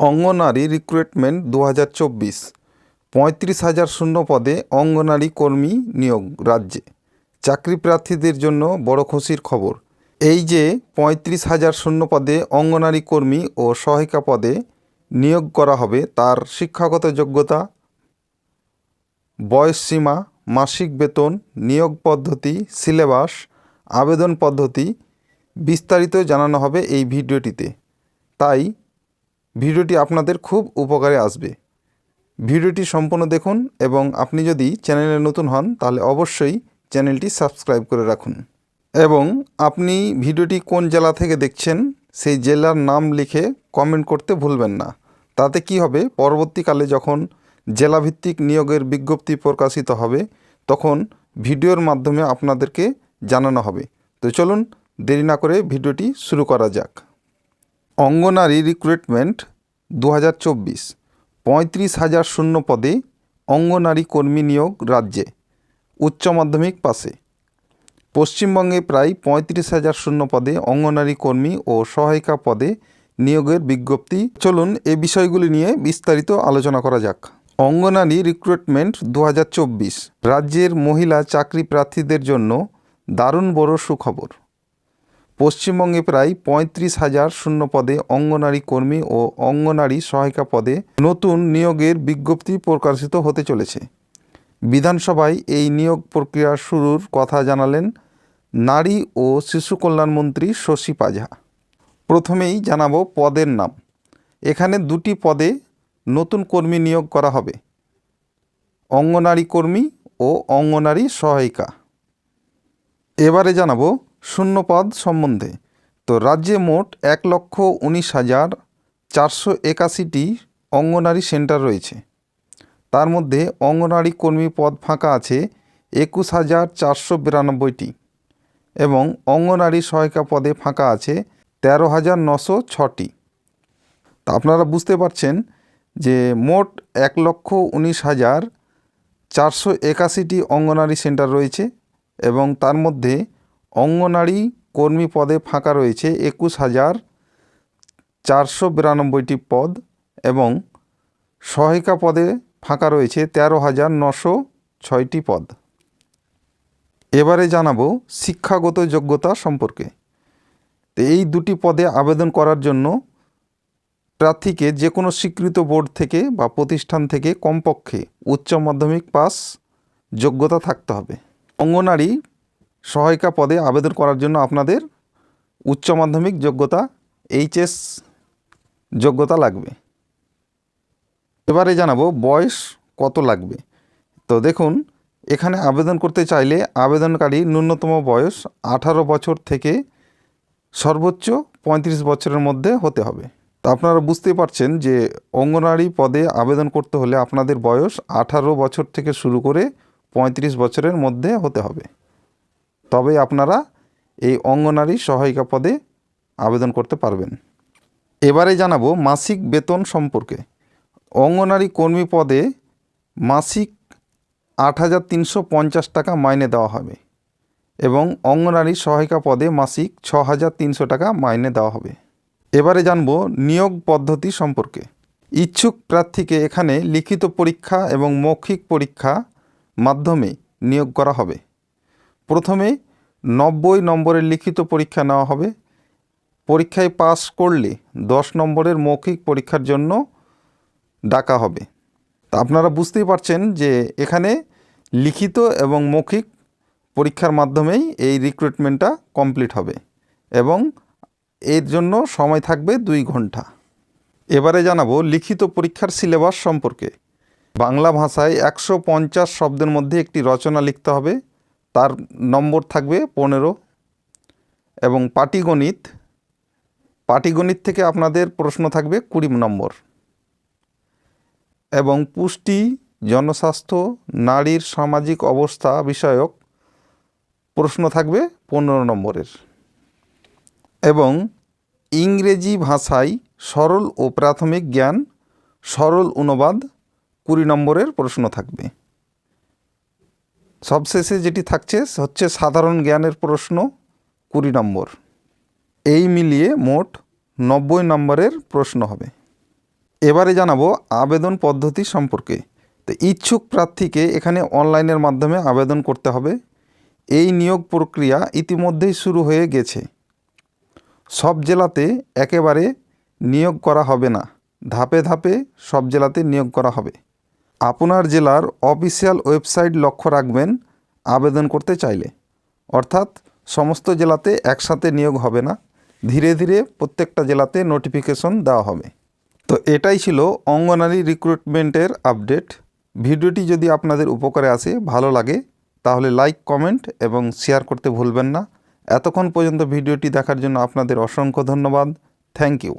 অঙ্গনারী recruitment 2024 35,000 শূন্য পদে অঙ্গনারী কর্মী নিয়োগ রাজ্যে। চাকরি প্রার্থীদের জন্য বড় খুশির খবর। এই যে 35,000 শূন্য পদে অঙ্গনারী কর্মী ও সহায়িকা পদে নিয়োগ করা হবে, তার শিক্ষাগত যোগ্যতা, বয়সসীমা, মাসিক বেতন, নিয়োগ পদ্ধতি, সিলেবাস, আবেদন পদ্ধতি বিস্তারিত জানানো হবে এই ভিডিওটিতে। তাই ভিডিওটি আপনাদের খুব উপকারে আসবে। ভিডিওটি সম্পূর্ণ দেখুন এবং আপনি যদি চ্যানেলে নতুন হন তাহলে অবশ্যই চ্যানেলটি সাবস্ক্রাইব করে রাখুন। এবং আপনি ভিডিওটি কোন জেলা থেকে দেখছেন সেই জেলার নাম লিখে কমেন্ট করতে ভুলবেন না। তাতে কি হবে, পরবর্তীকালে যখন জেলাভিত্তিক নিয়োগের বিজ্ঞপ্তি প্রকাশিত হবে তখন ভিডিওর মাধ্যমে আপনাদেরকে জানানো হবে। তো চলুন দেরি না করে ভিডিওটি শুরু করা যাক। অঙ্গনারী রিক্রুটমেন্ট 2024 35,000 শূন্য পদে অঙ্গনারী কর্মী নিয়োগ রাজ্যে। উচ্চ মাধ্যমিক পাশে। পশ্চিমবঙ্গে প্রায় 35,000 শূন্য পদে অঙ্গনারী কর্মী ও সহায়িকা পদে নিয়োগের বিজ্ঞপ্তি। চলুন এই বিষয়গুলি নিয়ে বিস্তারিত আলোচনা করা যাক। অঙ্গনারী রিক্রুটমেন্ট 2024 রাজ্যের মহিলা চাকরি প্রার্থীদের জন্য দারুণ বড় সুখবর। পশ্চিমবঙ্গে প্রায় 35,000 শূন্য পদে অঙ্গনারী কর্মী ও অঙ্গনারী সহায়িকা পদে নতুন নিয়োগের বিজ্ঞপ্তি প্রকাশিত হতে চলেছে। বিধানসভায় এই নিয়োগ প্রক্রিয়া শুরুর কথা জানালেন নারী ও শিশু কল্যাণ মন্ত্রী শশী পাজা। প্রথমেই জানাবো পদের নাম। এখানে দুটি পদে নতুন কর্মী নিয়োগ করা হবে, অঙ্গনারী কর্মী ও অঙ্গনারী সহায়িকা। এবারে জানাবো শূন্যপদ সম্বন্ধে। তো রাজ্যে মোট 1,19,481টি অঙ্গনারী সেন্টার রয়েছে। তার মধ্যে অঙ্গনারী কর্মী পদ ফাঁকা আছে 21,492টি এবং অঙ্গনারী সহায়িকা পদে ফাঁকা আছে 13,906টি। তা আপনারা বুঝতে পারছেন যে মোট 1,19,481টি অঙ্গনারী সেন্টার রয়েছে এবং তার মধ্যে অঙ্গনারী কর্মী পদে ফাঁকা রয়েছে 21,492টি পদ এবং সহায়িকা পদে ফাঁকা রয়েছে 13,906টি পদ। এবারে জানাবো শিক্ষাগত যোগ্যতা সম্পর্কে। তো এই দুটি পদে আবেদন করার জন্য প্রার্থীকে যে কোনো স্বীকৃত বোর্ড থেকে বা প্রতিষ্ঠান থেকে কমপক্ষে উচ্চ মাধ্যমিক পাস যোগ্যতা থাকতে হবে। অঙ্গনারী সহায়িকা পদে আবেদন করার জন্য আপনাদের উচ্চ মাধ্যমিক যোগ্যতা এইচএস যোগ্যতা লাগবে। এবারে জানাবো বয়স কত লাগবে। তো দেখুন, এখানে আবেদন করতে চাইলে আবেদনকারী ন্যূনতম বয়স 18 বছর থেকে সর্বোচ্চ 35 বছরের মধ্যে হতে হবে। তো আপনারা বুঝতে পারছেন যে অঙ্গনারী পদে আবেদন করতে হলে আপনাদের বয়স 18 বছর থেকে শুরু করে 35 বছরের মধ্যে হতে হবে, তবে আপনারা এই অঙ্গনারী সহায়িকা পদে আবেদন করতে পারবেন। এবারে জানাবো মাসিক বেতন সম্পর্কে। অঙ্গনারী কর্মী পদে মাসিক 8,350 টাকা মাইনে দেওয়া হবে এবং অঙ্গনারী সহায়িকা পদে মাসিক 6,300 টাকা মাইনে দেওয়া হবে। এবারে জানবো নিয়োগ পদ্ধতি সম্পর্কে। ইচ্ছুক প্রার্থীকে এখানে লিখিত পরীক্ষা এবং মৌখিক পরীক্ষা মাধ্যমে নিয়োগ করা হবে। প্রথমে 90 নম্বরের লিখিত পরীক্ষা নেওয়া হবে। পরীক্ষায় পাস করলে 10 নম্বরের মৌখিক পরীক্ষার জন্য ডাকা হবে। তা আপনারা বুঝতেই পারছেন যে এখানে লিখিত এবং মৌখিক পরীক্ষার মাধ্যমেই এই রিক্রুটমেন্টটা কমপ্লিট হবে এবং এর জন্য সময় থাকবে 2 ঘন্টা। এবারে জানাবো লিখিত পরীক্ষার সিলেবাস সম্পর্কে। বাংলা ভাষায় 150 শব্দের মধ্যে একটি রচনা লিখতে হবে, তার নম্বর থাকবে 15 এবং পাটিগণিত থেকে আপনাদের প্রশ্ন থাকবে 20 নম্বর এবং পুষ্টি, জনস্বাস্থ্য, নারীর সামাজিক অবস্থা বিষয়ক প্রশ্ন থাকবে 15 নম্বরের এবং ইংরেজি ভাষায় সরল ও প্রাথমিক জ্ঞান, সরল অনুবাদ 20 নম্বরের প্রশ্ন থাকবে। সবশেষে যেটি থাকছে হচ্ছে সাধারণ জ্ঞানের প্রশ্ন 20 নম্বর। এই মিলিয়ে মোট 90 নম্বরের প্রশ্ন হবে। এবারে জানাবো আবেদন পদ্ধতি সম্পর্কে। তো ইচ্ছুক প্রার্থীকে এখানে অনলাইনের মাধ্যমে আবেদন করতে হবে। এই নিয়োগ প্রক্রিয়া ইতিমধ্যেই শুরু হয়ে গেছে। সব জেলাতে একেবারে নিয়োগ করা হবে না, ধাপে ধাপে সব জেলাতে নিয়োগ করা হবে। আপনার জেলার অফিসিয়াল ওয়েবসাইট লক্ষ্য রাখবেন আবেদন করতে চাইলে। অর্থাৎ সমস্ত জেলাতে একসাথে নিয়োগ হবে না, ধীরে ধীরে প্রত্যেকটা জেলাতে নোটিফিকেশন দেওয়া হবে। তো এটাই ছিল অঙ্গনারী রিক্রুটমেন্টের আপডেট। ভিডিওটি যদি আপনাদের উপকারে আসে, ভালো লাগে, তাহলে লাইক, কমেন্ট এবং শেয়ার করতে ভুলবেন না। এতক্ষণ পর্যন্ত ভিডিওটি দেখার জন্য আপনাদের অসংখ্য ধন্যবাদ। Thank you.